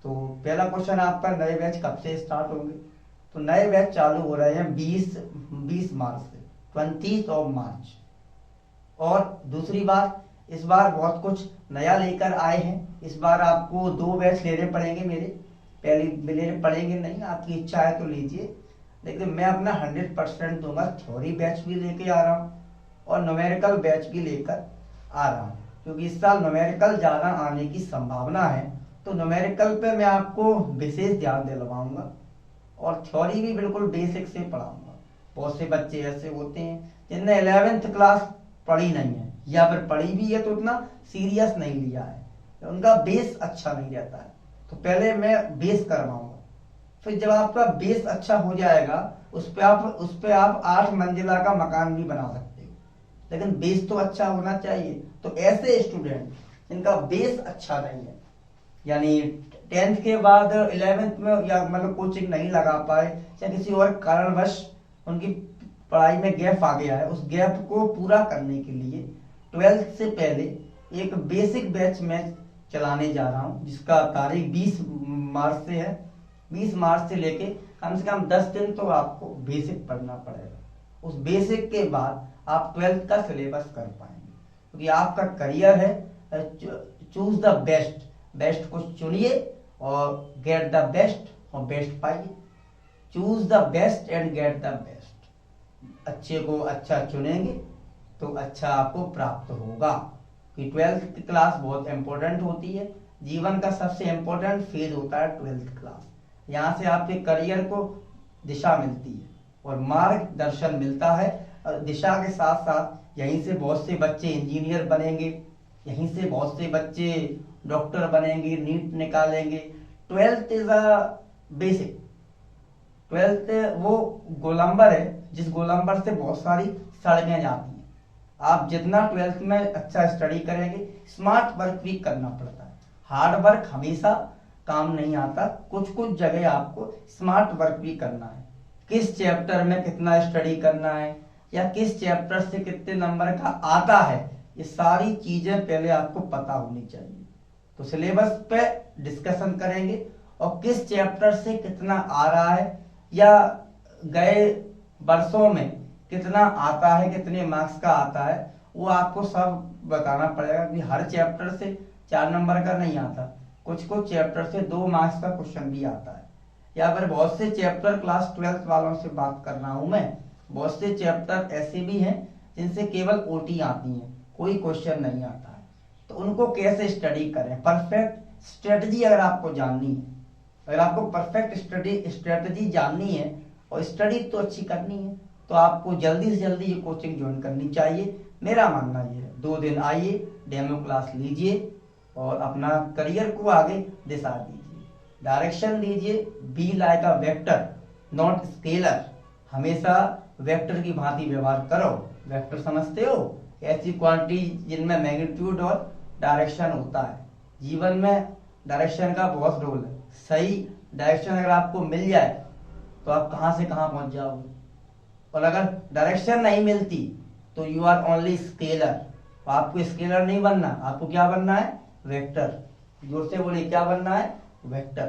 तो पहला क्वेश्चन आपका, नए बैच कब से स्टार्ट होंगे? तो नए बैच चालू हो रहे हैं 20 मार्च से, 20 मार्च। और दूसरी बात, इस बार बहुत कुछ नया लेकर आए हैं। इस बार आपको 2 बैच लेने पड़ेंगे मेरे, पहले लेने पड़ेंगे नहीं, आपकी इच्छा है तो लीजिए, लेकिन मैं अपना 100% दूंगा। थ्योरी बैच भी लेके आ रहा हूँ और न्यूमेरिकल बैच भी लेकर आ रहा हूँ, क्योंकि इस साल न्यूमेरिकल ज़्यादा आने की संभावना है। तो न्यूमेरिकल पे मैं आपको विशेष ध्यान दिलवाऊंगा और थ्योरी भी बिल्कुल बेसिक से पढ़ाऊंगा। बहुत से बच्चे ऐसे होते हैं जिनने 11th क्लास पढ़ी नहीं है, या फिर पढ़ी भी है तो उतना सीरियस नहीं लिया है, तो उनका बेस अच्छा नहीं रहता है। तो पहले मैं बेस करवाऊंगा, फिर जब आपका बेस अच्छा हो जाएगा उस पे आप 8 मंजिला का मकान भी बना सकते हो, लेकिन बेस तो अच्छा होना चाहिए। तो ऐसे स्टूडेंट जिनका बेस अच्छा नहीं है, यानी 10th के बाद 11th में या मतलब कोचिंग नहीं लगा पाए या किसी और कारणवश उनकी पढ़ाई में गैप आ गया है, उस गैप को पूरा करने के लिए 12th से पहले एक बेसिक बैच में चलाने जा रहा हूं, जिसका तारीख 20 मार्च से है। 20 मार्च से लेके कम से कम 10 दिन तो आपको बेसिक पढ़ना पड़ेगा। उस बेसिक के बाद आप 12th का सिलेबस कर पाएंगे, क्योंकि आपका करियर है। चूज द बेस्ट, बेस्ट को चुनिए और गेट द बेस्ट और बेस्ट पाइए। Choose the best and get the best. अच्छे को अच्छा चुनेंगे तो अच्छा आपको प्राप्त होगा, कि 12th की क्लास बहुत इंपॉर्टेंट होती है। जीवन का सबसे इंपॉर्टेंट फेज होता है 12th क्लास। यहाँ से आपके करियर को दिशा मिलती है और मार्गदर्शन मिलता है। दिशा के साथ साथ यहीं से बहुत से बच्चे इंजीनियर बनेंगे, यहीं से बहुत से बच्चे डॉक्टर बनेंगे, नीट निकालेंगे। 12th is a basic. 12th वो गोलंबर है जिस गोलंबर से बहुत सारी सड़कें जाती हैं। आप जितना 12th में अच्छा स्टडी करेंगे, स्मार्ट वर्क भी करना पड़ता है। हार्ड वर्क हमेशा काम नहीं आता, कुछ कुछ जगह आपको स्मार्ट वर्क भी करना है। किस चैप्टर में कितना स्टडी करना है या किस चैप्टर से कितने नंबर का आता है, ये सारी चीजें पहले आपको पता होनी चाहिए। तो सिलेबस पे डिस्कशन करेंगे और किस चैप्टर से कितना आ रहा है या गए वर्षों में कितना आता है, कितने मार्क्स का आता है, वो आपको सब बताना पड़ेगा। कि हर चैप्टर से 4 नंबर का नहीं आता, कुछ कुछ चैप्टर से 2 मार्क्स का क्वेश्चन भी आता है। या फिर बहुत से चैप्टर, क्लास 12th वालों से बात कर रहा हूं मैं, बहुत से चैप्टर ऐसे भी हैं जिनसे केवल ओटी आती है, कोई क्वेश्चन नहीं आता है। तो उनको कैसे स्टडी करें, परफेक्ट स्ट्रेटजी अगर आपको जाननी है, अगर आपको परफेक्ट स्ट्रेटजी जाननी है और स्टडी तो अच्छी करनी है, तो आपको जल्दी से जल्दी ये कोचिंग ज्वाइन करनी चाहिए। मेरा मानना ये है, 2 दिन आइए, डेमो क्लास लीजिए और अपना करियर को आगे दिशा दीजिए, डायरेक्शन लीजिए। Be like a vector not scalar. हमेशा वेक्टर की भांति व्यवहार करो। वेक्टर समझते हो? ऐसी क्वांटिटी जिनमें मैग्नीट्यूड और डायरेक्शन होता है। जीवन में डायरेक्शन का बहुत रोल है। सही डायरेक्शन अगर आपको मिल जाए तो आप कहां से कहां पहुंच जाओगे, और अगर डायरेक्शन नहीं मिलती तो यू आर ओनली स्केलर। तो आपको स्केलर नहीं बनना, आपको क्या बनना है? वेक्टर। जोर से बोलिए, क्या बनना है? वेक्टर।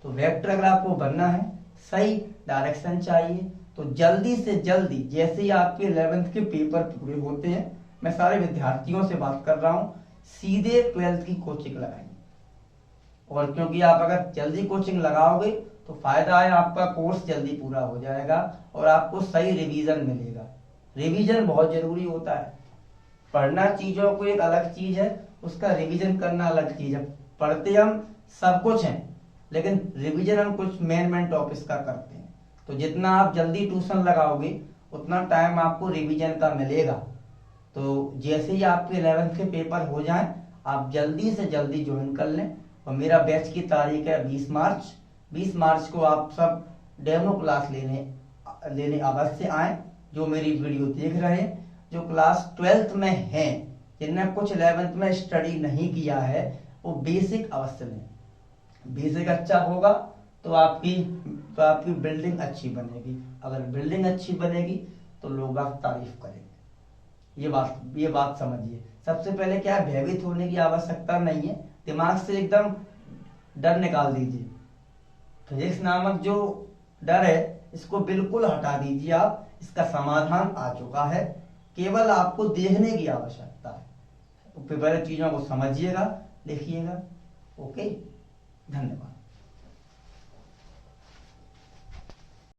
तो वेक्टर अगर आपको बनना है, सही डायरेक्शन चाहिए, तो जल्दी से जल्दी, जैसे ही आपके 11th के पेपर पूरे होते हैं, मैं सारे विद्यार्थियों से बात कर रहा हूं, सीधे 12th की कोचिंग लगाएंगे। और क्योंकि आप अगर जल्दी कोचिंग लगाओगे तो फायदा है, आपका कोर्स जल्दी पूरा हो जाएगा और आपको सही रिवीजन मिलेगा। रिवीजन बहुत जरूरी होता है। पढ़ना चीजों को एक अलग चीज है, उसका रिवीजन करना अलग चीज है। पढ़ते हम सब कुछ हैं, लेकिन रिवीजन हम कुछ मेन टॉपिक्स का करते हैं। तो जितना आप जल्दी ट्यूशन लगाओगे उतना टाइम आपको रिवीजन का मिलेगा। तो जैसे ही आपके 11th के पेपर हो जाएं, आप जल्दी से जल्दी ज्वाइन कर लें। और मेरा बैच की तारीख है 20 मार्च। 20 मार्च को आप सब डेमो क्लास लेने अवश्य आए। जो मेरी वीडियो देख रहे हैं, जो क्लास 12th में हैं, जिनने कुछ 11th में स्टडी नहीं किया है, वो बेसिक अवश्य लें। बेसिक अच्छा होगा तो आपकी बिल्डिंग अच्छी बनेगी। अगर बिल्डिंग अच्छी बनेगी तो लोग आप तारीफ करेंगे। ये बात समझिए। सबसे पहले क्या है, भयभीत होने की आवश्यकता नहीं है। दिमाग से एकदम डर निकाल दीजिए। फिजिक्स नामक जो डर है इसको बिल्कुल हटा दीजिए आप, इसका समाधान आ चुका है, केवल आपको देखने की आवश्यकता है। तो पहले चीजों को समझिएगा, लिखिएगा। ओके, धन्यवाद।